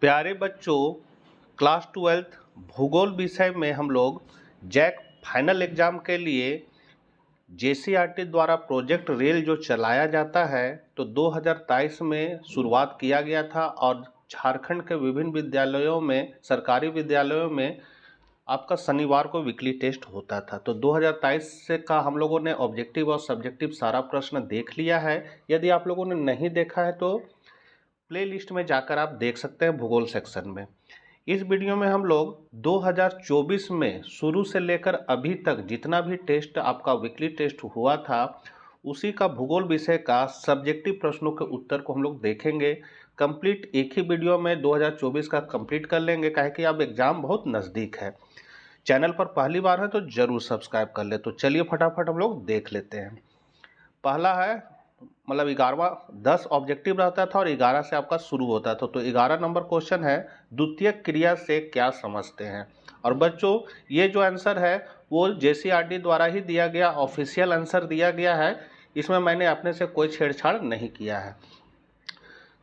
प्यारे बच्चों, क्लास 12 भूगोल विषय में हम लोग जैक फाइनल एग्जाम के लिए जेसीईआरटी द्वारा प्रोजेक्ट रेल जो चलाया जाता है तो 2023 में शुरुआत किया गया था और झारखंड के विभिन्न विद्यालयों में, सरकारी विद्यालयों में आपका शनिवार को वीकली टेस्ट होता था। तो 2023 से का हम लोगों ने ऑब्जेक्टिव और सब्जेक्टिव सारा प्रश्न देख लिया है। यदि आप लोगों ने नहीं देखा है तो प्ले लिस्ट में जाकर आप देख सकते हैं भूगोल सेक्शन में। इस वीडियो में हम लोग 2024 में शुरू से लेकर अभी तक जितना भी टेस्ट आपका वीकली टेस्ट हुआ था उसी का भूगोल विषय का सब्जेक्टिव प्रश्नों के उत्तर को हम लोग देखेंगे। कंप्लीट एक ही वीडियो में 2024 का कंप्लीट कर लेंगे, काहे कि अब एग्जाम बहुत नज़दीक है। चैनल पर पहली बार है तो जरूर सब्सक्राइब कर ले। तो चलिए फटाफट हम लोग देख लेते हैं। पहला है, मतलब 11वां 10 ऑब्जेक्टिव रहता था और 11 से आपका शुरू होता था। तो 11 नंबर क्वेश्चन है, द्वितीयक क्रिया से क्या समझते हैं। और बच्चों ये जो आंसर है वो जेसीईआरटी द्वारा ही दिया गया ऑफिशियल आंसर दिया गया है, इसमें मैंने अपने से कोई छेड़छाड़ नहीं किया है।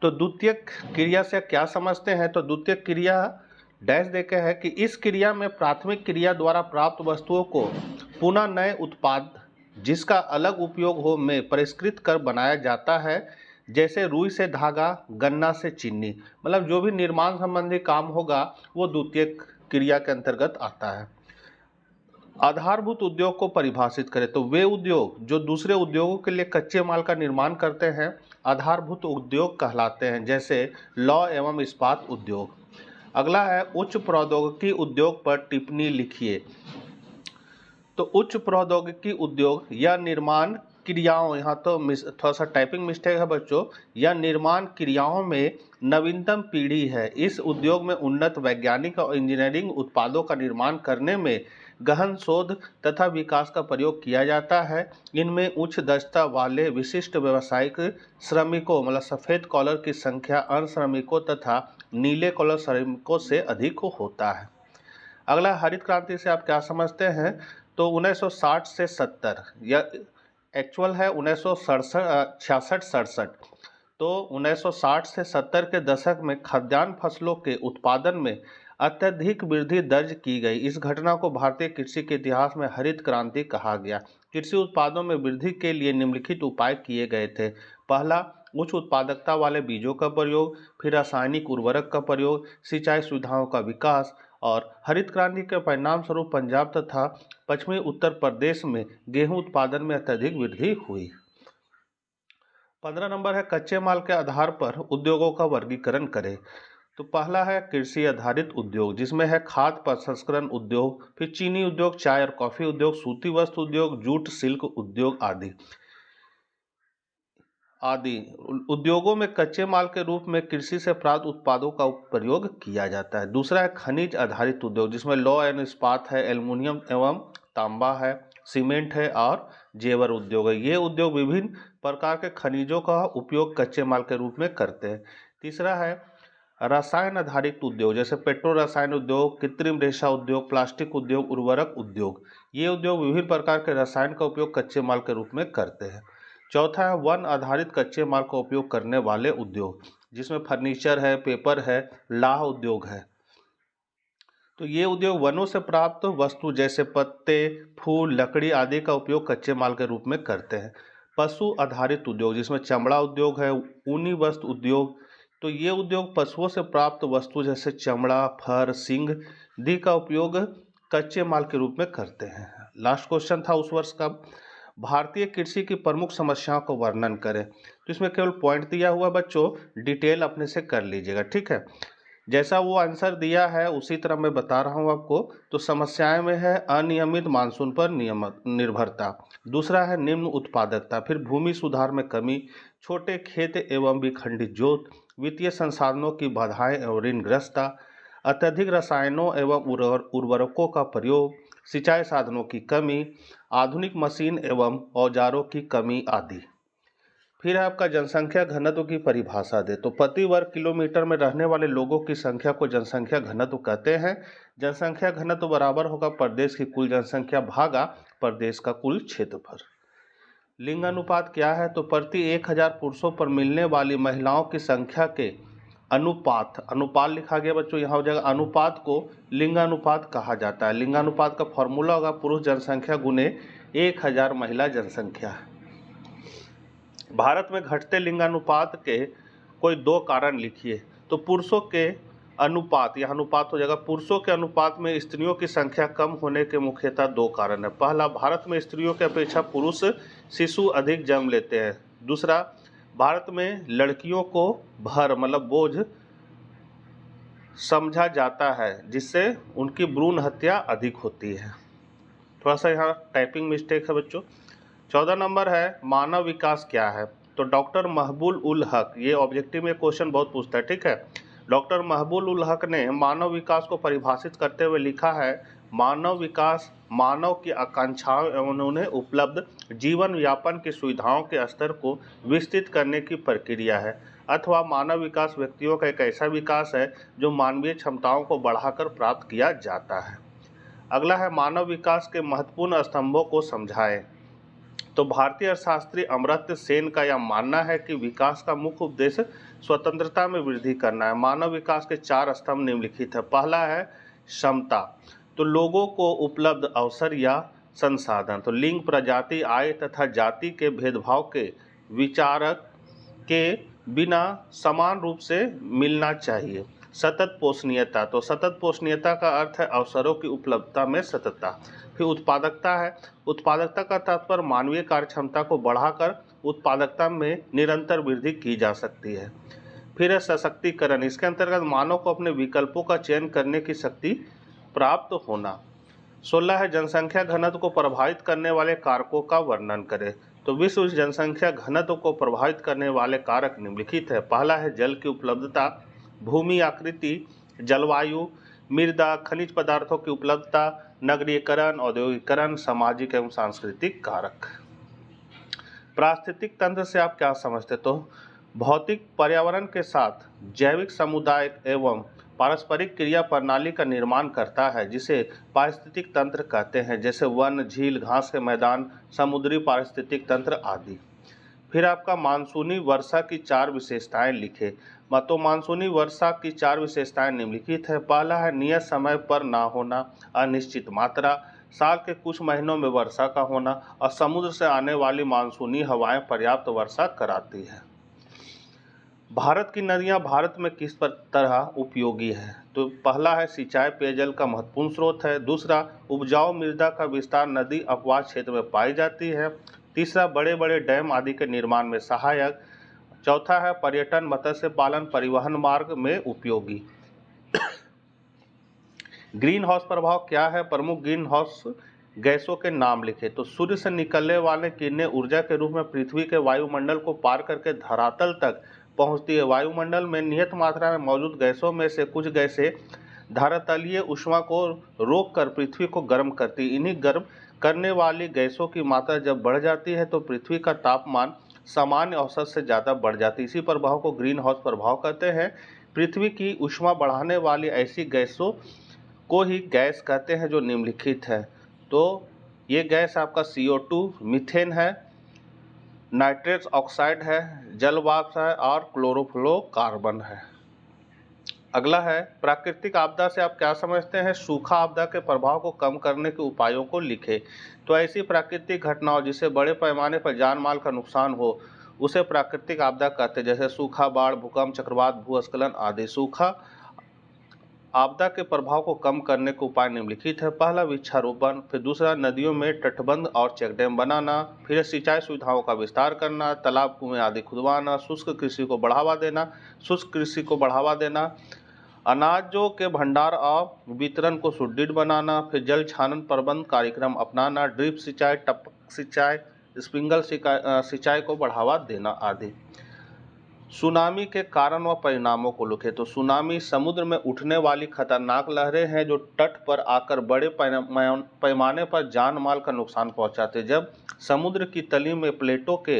तो द्वितीयक क्रिया से क्या समझते हैं, तो द्वितीयक क्रिया डैश देखे है कि इस क्रिया में प्राथमिक क्रिया द्वारा प्राप्त वस्तुओं को पुनः नए उत्पाद जिसका अलग उपयोग हो में परिष्कृत कर बनाया जाता है, जैसे रुई से धागा, गन्ना से चीनी। मतलब जो भी निर्माण संबंधी काम होगा वो द्वितीयक क्रिया के अंतर्गत आता है। आधारभूत उद्योग को परिभाषित करें तो वे उद्योग जो दूसरे उद्योगों के लिए कच्चे माल का निर्माण करते हैं आधारभूत उद्योग कहलाते हैं, जैसे लौह एवं इस्पात उद्योग। अगला है उच्च प्रौद्योगिकी उद्योग पर टिप्पणी लिखिए। तो उच्च प्रौद्योगिकी उद्योग या निर्माण क्रियाओं, यहाँ तो थोड़ा सा टाइपिंग मिस्टेक है बच्चों, या निर्माण क्रियाओं में नवीनतम पीढ़ी है। इस उद्योग में उन्नत वैज्ञानिक और इंजीनियरिंग उत्पादों का निर्माण करने में गहन शोध तथा विकास का प्रयोग किया जाता है। इनमें उच्च दक्षता वाले विशिष्ट व्यावसायिक श्रमिकों, मतलब सफ़ेद कॉलर की संख्या अन्य श्रमिकों तथा नीले कॉलर श्रमिकों से अधिक होता है। अगला हरित क्रांति से आप क्या समझते हैं, तो 1960 से 70 या एक्चुअल है 1966-67। तो 1960 से 70 के दशक में खाद्यान्न फसलों के उत्पादन में अत्यधिक वृद्धि दर्ज की गई। इस घटना को भारतीय कृषि के इतिहास में हरित क्रांति कहा गया। कृषि उत्पादों में वृद्धि के लिए निम्नलिखित उपाय किए गए थे। पहला, उच्च उत्पादकता वाले बीजों का प्रयोग, फिर रासायनिक उर्वरक का प्रयोग, सिंचाई सुविधाओं का विकास। और हरित क्रांति के परिणाम स्वरूप पंजाब तथा पश्चिमी उत्तर प्रदेश में गेहूं उत्पादन में अत्यधिक वृद्धि हुई। 15 नंबर है कच्चे माल के आधार पर उद्योगों का वर्गीकरण करें। तो पहला है कृषि आधारित उद्योग, जिसमें है खाद्य प्रसंस्करण उद्योग, फिर चीनी उद्योग, चाय और कॉफी उद्योग, सूती वस्त्र उद्योग, जूट सिल्क उद्योग आदि उद्योगों में कच्चे माल के रूप में कृषि से प्राप्त उत्पादों का प्रयोग किया जाता है। दूसरा है खनिज आधारित उद्योग, जिसमें लौह एवं इस्पात है, एल्युमिनियम एवं तांबा है, सीमेंट है और जेवर उद्योग है। ये उद्योग विभिन्न प्रकार के खनिजों का उपयोग कच्चे माल के रूप में करते हैं। तीसरा है रसायन आधारित उद्योग, जैसे पेट्रो रसायन उद्योग, कृत्रिम रेशा उद्योग, प्लास्टिक उद्योग, उर्वरक उद्योग। ये उद्योग विभिन्न प्रकार के रसायन का उपयोग कच्चे माल के रूप में करते हैं। चौथा है वन आधारित कच्चे माल का उपयोग करने वाले उद्योग, जिसमें फर्नीचर है, पेपर है, लाह उद्योग है। तो ये उद्योग वनों से प्राप्त वस्तु जैसे पत्ते, फूल, लकड़ी आदि का उपयोग कच्चे माल के रूप में करते हैं। पशु आधारित उद्योग, जिसमें चमड़ा उद्योग है, ऊनी वस्त्र उद्योग। तो ये उद्योग पशुओं से प्राप्त वस्तु जैसे चमड़ा, फर, सींग आदि का उपयोग कच्चे माल के रूप में करते हैं। लास्ट क्वेश्चन था उस वर्ष का, भारतीय कृषि की प्रमुख समस्याओं को वर्णन करें। तो इसमें केवल पॉइंट दिया हुआ बच्चों, डिटेल अपने से कर लीजिएगा, ठीक है। जैसा वो आंसर दिया है उसी तरह मैं बता रहा हूँ आपको। तो समस्याएं में है अनियमित मानसून पर निर्भरता, दूसरा है निम्न उत्पादकता, फिर भूमि सुधार में कमी, छोटे खेत एवं विखंडित जोत, वित्तीय संसाधनों की बाधाएं एवं ऋणग्रस्तता, अत्यधिक रसायनों एवं उर्वरकों का प्रयोग, सिंचाई साधनों की कमी, आधुनिक मशीन एवं औजारों की कमी आदि। फिर आपका जनसंख्या घनत्व की परिभाषा दे। तो प्रति वर्ग किलोमीटर में रहने वाले लोगों की संख्या को जनसंख्या घनत्व कहते हैं। जनसंख्या घनत्व बराबर होगा प्रदेश की कुल जनसंख्या भागा प्रदेश का कुल क्षेत्रफल। लिंग अनुपात क्या है, तो प्रति 1000 पुरुषों पर मिलने वाली महिलाओं की संख्या के अनुपात, अनुपात लिखा गया बच्चों, यहाँ हो जाएगा अनुपात को लिंगानुपात कहा जाता है। लिंगानुपात का फॉर्मूला होगा पुरुष जनसंख्या गुने 1000 महिला जनसंख्या। भारत में घटते लिंगानुपात के कोई 2 कारण लिखिए। तो पुरुषों के अनुपात, यह अनुपात हो जाएगा, पुरुषों के अनुपात में स्त्रियों की संख्या कम होने के मुख्यतः 2 कारण है। पहला, भारत में स्त्रियों की अपेक्षा पुरुष शिशु अधिक जन्म लेते हैं। दूसरा, भारत में लड़कियों को भर मतलब बोझ समझा जाता है, जिससे उनकी भ्रूण हत्या अधिक होती है। थोड़ा सा यहाँ टाइपिंग मिस्टेक है बच्चों। 14 नंबर है मानव विकास क्या है। तो डॉक्टर महबूल उल हक, ये ऑब्जेक्टिव में क्वेश्चन बहुत पूछता है, ठीक है। डॉक्टर महबूल उल हक ने मानव विकास को परिभाषित करते हुए लिखा है, मानव विकास मानव की आकांक्षाओं एवं उन्हें उपलब्ध जीवन यापन की सुविधाओं के स्तर को विस्तृत करने की प्रक्रिया है, अथवा मानव विकास व्यक्तियों का एक ऐसा विकास है जो मानवीय क्षमताओं को बढ़ाकर प्राप्त किया जाता है। अगला है मानव विकास के महत्वपूर्ण स्तंभों को समझाएं। तो भारतीय अर्थशास्त्री अमर्त्य सेन का यह मानना है कि विकास का मुख्य उद्देश्य स्वतंत्रता में वृद्धि करना है। मानव विकास के 4 स्तंभ निम्नलिखित है। पहला है क्षमता, तो लोगों को उपलब्ध अवसर या संसाधन, तो लिंग, प्रजाति, आय तथा जाति के भेदभाव के विचारक के बिना समान रूप से मिलना चाहिए। सतत पोषणीयता, तो सतत पोषणीयता का अर्थ है अवसरों की उपलब्धता में सततता। फिर उत्पादकता है, उत्पादकता का तात्पर्य मानवीय कार्य क्षमता को बढ़ाकर उत्पादकता में निरंतर वृद्धि की जा सकती है। फिर है सशक्तिकरण, इसके अंतर्गत मानव को अपने विकल्पों का चयन करने की शक्ति प्राप्त होना। 16 है जनसंख्या घनत्व को प्रभावित करने वाले कारकों का वर्णन करें। तो विश्व जनसंख्या घनत्व को प्रभावित करने वाले कारक निम्नलिखित है। पहला है जल की उपलब्धता, भूमि आकृति, जलवायु, मृदा, खनिज पदार्थों की उपलब्धता, नगरीकरण, औद्योगिकरण, सामाजिक एवं सांस्कृतिक कारक। पारिस्थितिक तंत्र से आप क्या समझते? तो भौतिक पर्यावरण के साथ जैविक समुदाय एवं पारस्परिक क्रिया प्रणाली का निर्माण करता है, जिसे पारिस्थितिक तंत्र कहते हैं, जैसे वन, झील, घास के मैदान, समुद्री पारिस्थितिक तंत्र आदि। फिर आपका मानसूनी वर्षा की 4 विशेषताएं लिखे। तो मानसूनी वर्षा की 4 विशेषताएं निम्नलिखित है। पहला है नियत समय पर ना होना, अनिश्चित मात्रा, साल के कुछ महीनों में वर्षा का होना, और समुद्र से आने वाली मानसूनी हवाएं पर्याप्त वर्षा कराती है। भारत की नदियां भारत में किस तरह उपयोगी है? तो पहला है सिंचाई पेयजल का महत्वपूर्ण स्रोत है। दूसरा, उपजाऊ मृदा का विस्तार नदी अपवाद क्षेत्र में पाई जाती है। तीसरा, बड़े बड़े डैम आदि के निर्माण में सहायक। चौथा है पर्यटन, मत्स्य पालन, परिवहन मार्ग में उपयोगी। ग्रीन हाउस प्रभाव क्या है? प्रमुख ग्रीन हाउस गैसों के नाम लिखे। तो सूर्य से निकलने वाले किरणें ऊर्जा के रूप में पृथ्वी के वायुमंडल को पार करके धरातल तक पहुंचती है। वायुमंडल में नियत मात्रा में मौजूद गैसों में से कुछ गैसें धरातलीय ऊष्मा को रोककर पृथ्वी को गर्म करती। इन्हीं गर्म करने वाली गैसों की मात्रा जब बढ़ जाती है तो पृथ्वी का तापमान सामान्य औसत से ज़्यादा बढ़ जाती है। इसी प्रभाव को ग्रीन हाउस प्रभाव कहते हैं। पृथ्वी की ऊष्मा बढ़ाने वाली ऐसी गैसों को ही गैस कहते हैं जो निम्नलिखित है। तो ये गैस आपका CO2, मीथेन है, नाइट्रस ऑक्साइड है, जल वाष्प है और क्लोरोफ्लोरोकार्बन है। अगला है प्राकृतिक आपदा से आप क्या समझते हैं? सूखा आपदा के प्रभाव को कम करने के उपायों को लिखे। तो ऐसी प्राकृतिक घटनाओं जिससे बड़े पैमाने पर जान माल का नुकसान हो उसे प्राकृतिक आपदा कहते हैं, जैसे सूखा, बाढ़, भूकंप, चक्रवात, भूस्खलन आदि। सूखा आपदा के प्रभाव को कम करने के उपाय निम्नलिखित है। पहला, वृक्षारोपण। फिर दूसरा, नदियों में तटबंध और चेक डैम बनाना। फिर सिंचाई सुविधाओं का विस्तार करना, तालाब, कुएं आदि खुदवाना। शुष्क कृषि को बढ़ावा देना, अनाजों के भंडार और वितरण को सुदृढ़ बनाना। फिर जल छानन प्रबंध कार्यक्रम अपनाना, ड्रिप सिंचाई, टपक सिंचाई, स्प्रिंकलर सिंचाई को बढ़ावा देना आदि। सुनामी के कारण व परिणामों को लिखे। तो सुनामी समुद्र में उठने वाली खतरनाक लहरें हैं जो तट पर आकर बड़े पैमाने पर जान माल का नुकसान पहुंचाते। जब समुद्र की तली में प्लेटों के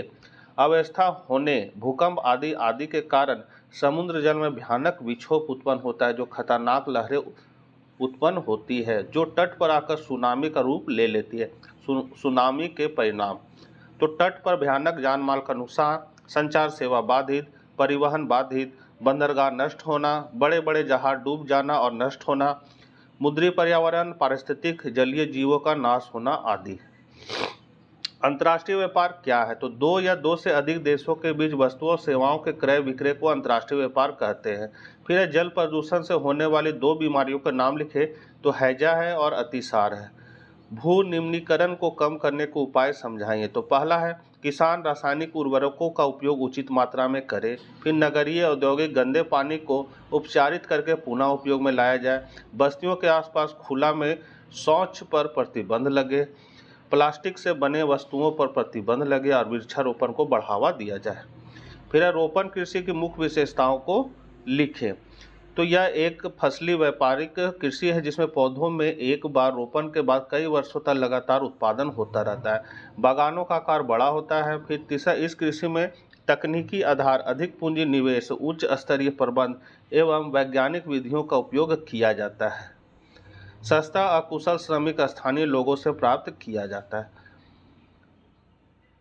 अवस्था होने, भूकंप आदि के कारण समुद्र जल में भयानक विक्षोभ उत्पन्न होता है, जो खतरनाक लहरें उत्पन्न होती है, जो तट पर आकर सुनामी का रूप ले लेती है। सुनामी के परिणाम, तो तट पर भयानक जान माल का नुकसान, संचार सेवा बाधित, परिवहन बाधित, बंदरगाह नष्ट होना, बड़े बड़े जहाज डूब जाना और नष्ट होना, समुद्री पर्यावरण, पारिस्थितिक जलीय जीवों का नाश होना आदि। अंतर्राष्ट्रीय व्यापार क्या है? तो दो या दो से अधिक देशों के बीच वस्तुओं और सेवाओं के क्रय विक्रय को अंतर्राष्ट्रीय व्यापार कहते हैं। फिर जल प्रदूषण से होने वाली दो बीमारियों के नाम लिखे तो हैजा है और अतिसार है। भू निम्नीकरण को कम करने के उपाय समझाइए। तो पहला है किसान रासायनिक उर्वरकों का उपयोग उचित मात्रा में करे। फिर नगरीय औद्योगिक गंदे पानी को उपचारित करके पुनः उपयोग में लाया जाए। बस्तियों के आसपास खुला में शौच पर प्रतिबंध लगे। प्लास्टिक से बने वस्तुओं पर प्रतिबंध लगे और वृक्षारोपण को बढ़ावा दिया जाए। फिर रोपण कृषि की मुख्य विशेषताओं को लिखें। तो यह एक फसली व्यापारिक कृषि है जिसमें पौधों में एक बार रोपण के बाद कई वर्षों तक लगातार उत्पादन होता रहता है। बागानों का आकार बड़ा होता है। फिर तीसरा, इस कृषि में तकनीकी आधार, अधिक पूंजी निवेश, उच्च स्तरीय प्रबंध एवं वैज्ञानिक विधियों का उपयोग किया जाता है। सस्ता अकुशल श्रमिक स्थानीय लोगों से प्राप्त किया जाता है।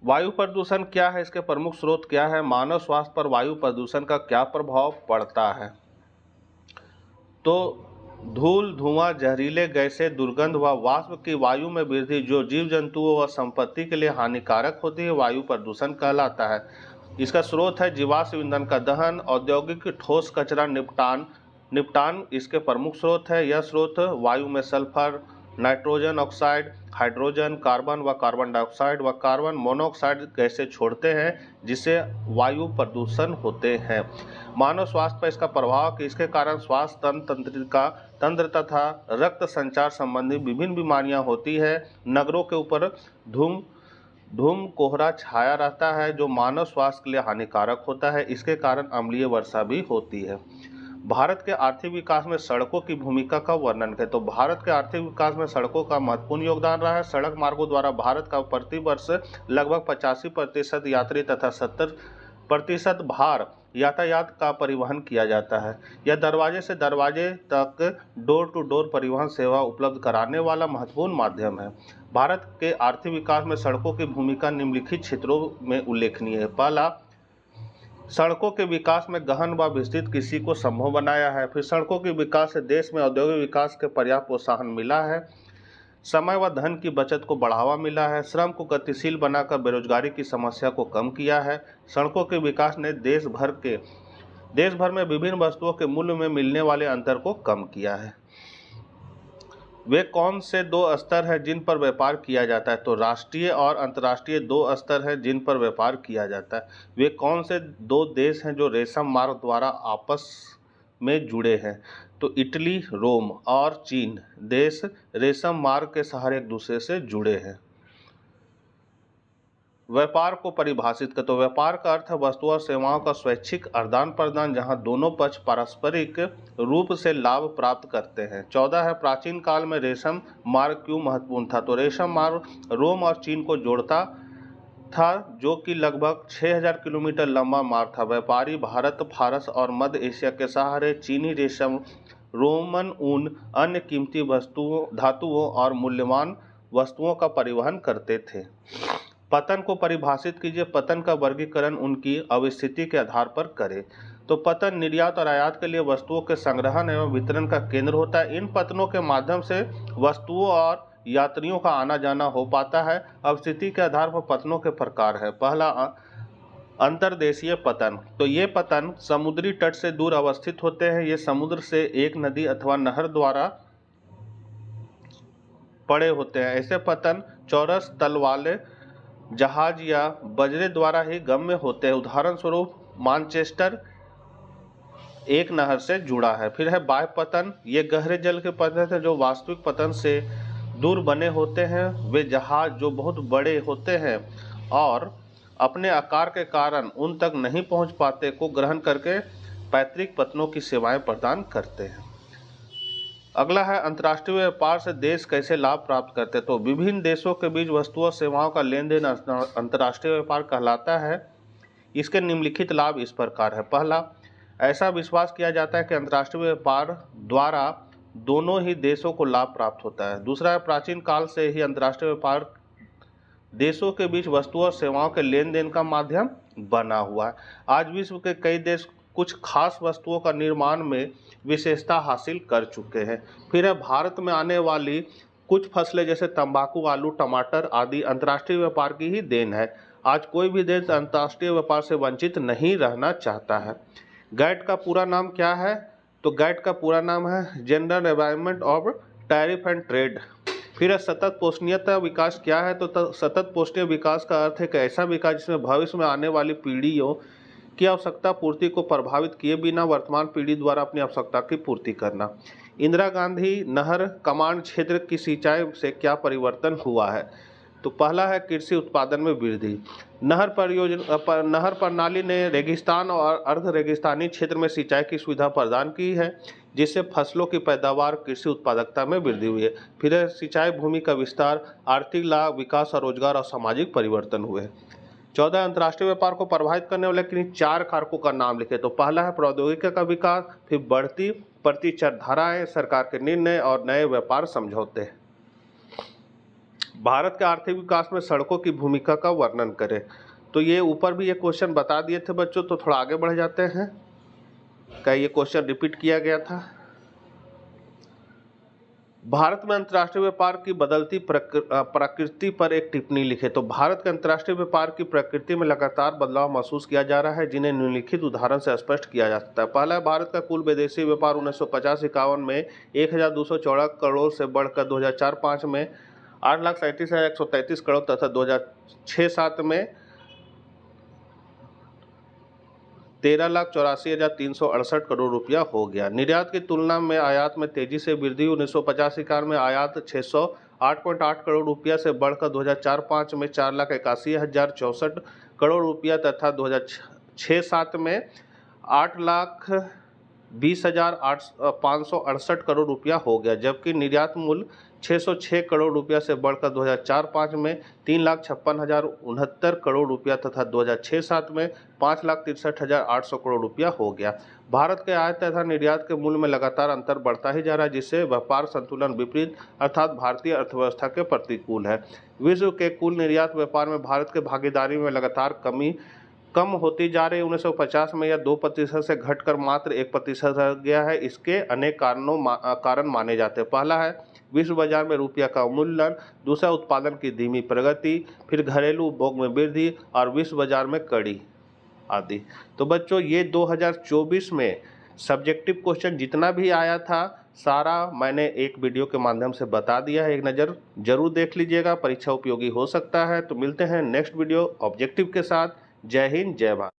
वायु प्रदूषण क्या है? इसके प्रमुख स्रोत क्या है? मानव स्वास्थ्य पर वायु प्रदूषण का क्या प्रभाव पड़ता है? तो धूल, धुआं, जहरीले गैसें, दुर्गंध व वाष्प की वायु में वृद्धि जो जीव जंतुओं व संपत्ति के लिए हानिकारक होती है, वायु प्रदूषण कहलाता है। इसका स्रोत है जीवाश्म ईंधन का दहन, औद्योगिक ठोस कचरा निपटान इसके प्रमुख स्रोत है। यह स्रोत वायु में sulphur, nitrogen oxide, hydrogen, carbon व कार्बन डाइऑक्साइड व कार्बन मोनोऑक्साइड गैसें छोड़ते हैं, जिससे वायु प्रदूषण होते हैं। मानव स्वास्थ्य पर इसका प्रभाव कि इसके कारण स्वास्थ्य तंत्र तथा रक्त संचार संबंधी विभिन्न बीमारियां होती है। नगरों के ऊपर धूम कोहरा छाया रहता है जो मानव स्वास्थ्य के लिए हानिकारक होता है। इसके कारण अम्लीय वर्षा भी होती है। भारत के आर्थिक विकास में सड़कों की भूमिका का वर्णन करें। तो भारत के आर्थिक विकास में सड़कों का महत्वपूर्ण योगदान रहा है। सड़क मार्गों द्वारा भारत का प्रति वर्ष लगभग 85% यात्री तथा 70% भार यातायात का परिवहन किया जाता है। यह दरवाजे से दरवाजे तक डोर टू डोर परिवहन सेवा उपलब्ध कराने वाला महत्वपूर्ण माध्यम है। भारत के आर्थिक विकास में सड़कों की भूमिका निम्नलिखित क्षेत्रों में उल्लेखनीय है। पहला, सड़कों के विकास में गहन व विस्तृत कृषि को संभव बनाया है। फिर सड़कों के विकास से देश में औद्योगिक विकास के पर्याप्त प्रोत्साहन मिला है। समय व धन की बचत को बढ़ावा मिला है। श्रम को गतिशील बनाकर बेरोजगारी की समस्या को कम किया है। सड़कों के विकास ने देश भर में विभिन्न वस्तुओं के मूल्य में मिलने वाले अंतर को कम किया है। वे कौन से दो स्तर हैं जिन पर व्यापार किया जाता है? तो राष्ट्रीय और अंतर्राष्ट्रीय दो स्तर हैं जिन पर व्यापार किया जाता है। वे कौन से दो देश हैं जो रेशम मार्ग द्वारा आपस में जुड़े हैं? तो इटली, रोम और चीन देश रेशम मार्ग के सहारे एक दूसरे से जुड़े हैं। व्यापार को परिभाषित कर। तो व्यापार का अर्थ है वस्तुओं और सेवाओं का स्वैच्छिक आदान प्रदान जहां दोनों पक्ष पारस्परिक रूप से लाभ प्राप्त करते हैं। 14 है प्राचीन काल में रेशम मार्ग क्यों महत्वपूर्ण था? तो रेशम मार्ग रोम और चीन को जोड़ता था जो कि लगभग 6000 किलोमीटर लंबा मार्ग था। व्यापारी भारत, फारस और मध्य एशिया के सहारे चीनी रेशम, रोमन ऊन, अन्य कीमती वस्तुओं, धातुओं और मूल्यवान वस्तुओं का परिवहन करते थे। पतन को परिभाषित कीजिए। पतन का वर्गीकरण उनकी अवस्थिति के आधार पर करें। तो पतन निर्यात और आयात के लिए वस्तुओं के संग्रहण एवं वितरण का केंद्र होता है। इन पतनों के माध्यम से वस्तुओं और यात्रियों का आना जाना हो पाता है। अवस्थिति के आधार पर पतनों के प्रकार है। पहला, अंतर्देशीय पतन। तो ये पतन समुद्री तट से दूर अवस्थित होते हैं। ये समुद्र से एक नदी अथवा नहर द्वारा पड़े होते हैं। ऐसे पतन चौरस तल वाले जहाज या बजरे द्वारा ही गम्य होते हैं। उदाहरण स्वरूप मानचेस्टर एक नहर से जुड़ा है। फिर है बाह्य पतन। ये गहरे जल के पतन हैं जो वास्तविक पतन से दूर बने होते हैं। वे जहाज जो बहुत बड़े होते हैं और अपने आकार के कारण उन तक नहीं पहुंच पाते को ग्रहण करके पैतृक पतनों की सेवाएं प्रदान करते हैं। अगला है अंतर्राष्ट्रीय व्यापार से देश कैसे लाभ प्राप्त करते हैं? तो विभिन्न देशों के बीच वस्तुओं और सेवाओं का लेन देन अंतर्राष्ट्रीय व्यापार कहलाता है। इसके निम्नलिखित लाभ इस प्रकार है। पहला, ऐसा विश्वास किया जाता है कि अंतर्राष्ट्रीय व्यापार द्वारा दोनों ही देशों को लाभ प्राप्त होता है। दूसरा है प्राचीन काल से ही अंतर्राष्ट्रीय व्यापार देशों के बीच वस्तुओं और सेवाओं के लेन देन का माध्यम बना हुआ है। आज विश्व के कई देश कुछ खास वस्तुओं का निर्माण में विशेषता हासिल कर चुके हैं। फिर है भारत में आने वाली कुछ फसलें जैसे तंबाकू, आलू, टमाटर आदि अंतर्राष्ट्रीय व्यापार की ही देन है। आज कोई भी देश अंतर्राष्ट्रीय व्यापार से वंचित नहीं रहना चाहता है। गैट का पूरा नाम क्या है? तो गैट का पूरा नाम है general environment of tariff and trade. फिर सतत पोषणीयता विकास क्या है? तो सतत पोषणीय विकास का अर्थ है कि ऐसा विकास जिसमें भविष्य में आने वाली पीढ़ियों की आवश्यकता पूर्ति को प्रभावित किए बिना वर्तमान पीढ़ी द्वारा अपनी आवश्यकता की पूर्ति करना। इंदिरा गांधी नहर कमांड क्षेत्र की सिंचाई से क्या परिवर्तन हुआ है? तो पहला है कृषि उत्पादन में वृद्धि। नहर प्रणाली ने रेगिस्तान और अर्ध रेगिस्तानी क्षेत्र में सिंचाई की सुविधा प्रदान की है, जिससे फसलों की पैदावार, कृषि उत्पादकता में वृद्धि हुई है। फिर है सिंचाई भूमि का विस्तार, आर्थिक लाभ, विकास और रोजगार और सामाजिक परिवर्तन हुए। 14 अंतर्राष्ट्रीय व्यापार को प्रभावित करने वाले किन्हीं 4 कारकों का नाम लिखे। तो पहला है प्रौद्योगिकी का विकास, फिर बढ़ती प्रतिचर धाराएं, सरकार के निर्णय और नए व्यापार समझौते। भारत के आर्थिक विकास में सड़कों की भूमिका का वर्णन करें। तो ये ऊपर भी ये क्वेश्चन बता दिए थे बच्चों, तो थोड़ा आगे बढ़ जाते हैं। क्या ये क्वेश्चन रिपीट किया गया था? भारत में अंतर्राष्ट्रीय व्यापार की बदलती प्रकृति पर एक टिप्पणी लिखे। तो भारत के अंतर्राष्ट्रीय व्यापार की प्रकृति में लगातार बदलाव महसूस किया जा रहा है, जिन्हें निम्नलिखित उदाहरण से स्पष्ट किया जा सकता है। पहला है भारत का कुल विदेशी व्यापार 1950-51 में 1214 करोड़ से बढ़कर 2004-05 में 8,37,133 करोड़ तथा 2006-07 में 13,84,368 करोड़ रुपया हो गया। निर्यात की तुलना में आयात में तेजी से वृद्धि। 1950-51 में आयात 608.8 करोड़ रुपया से बढ़कर 2004-05 में 4,81,064 करोड़ रुपया तथा 2006-07 में 8,20,568 करोड़ रुपया हो गया, जबकि निर्यात मूल्य 606 करोड़ रुपया से बढ़कर 2004-05 में 3,56,069 करोड़ रुपया तथा 2006-07 में 5,63,800 करोड़ रुपया हो गया। भारत के आयात तथा निर्यात के मूल्य में लगातार अंतर बढ़ता ही जा रहा है, जिससे व्यापार संतुलन विपरीत अर्थात भारतीय अर्थव्यवस्था के प्रतिकूल है। विश्व के कुल निर्यात व्यापार में भारत के भागीदारी में लगातार कम होती जा रही। 1950 में यह 2% से घटकर मात्र 1% रह गया है। इसके अनेक कारण माने जाते हैं। पहला है विश्व बाजार में रुपया का अवमूल्यन, दूसरा उत्पादन की धीमी प्रगति, फिर घरेलू उपभोग में वृद्धि और विश्व बाजार में कड़ी आदि। तो बच्चों ये 2024 में सब्जेक्टिव क्वेश्चन जितना भी आया था सारा मैंने एक वीडियो के माध्यम से बता दिया है। एक नज़र जरूर देख लीजिएगा, परीक्षा उपयोगी हो सकता है। तो मिलते हैं नेक्स्ट वीडियो ऑब्जेक्टिव के साथ। जय हिंद, जय भारत।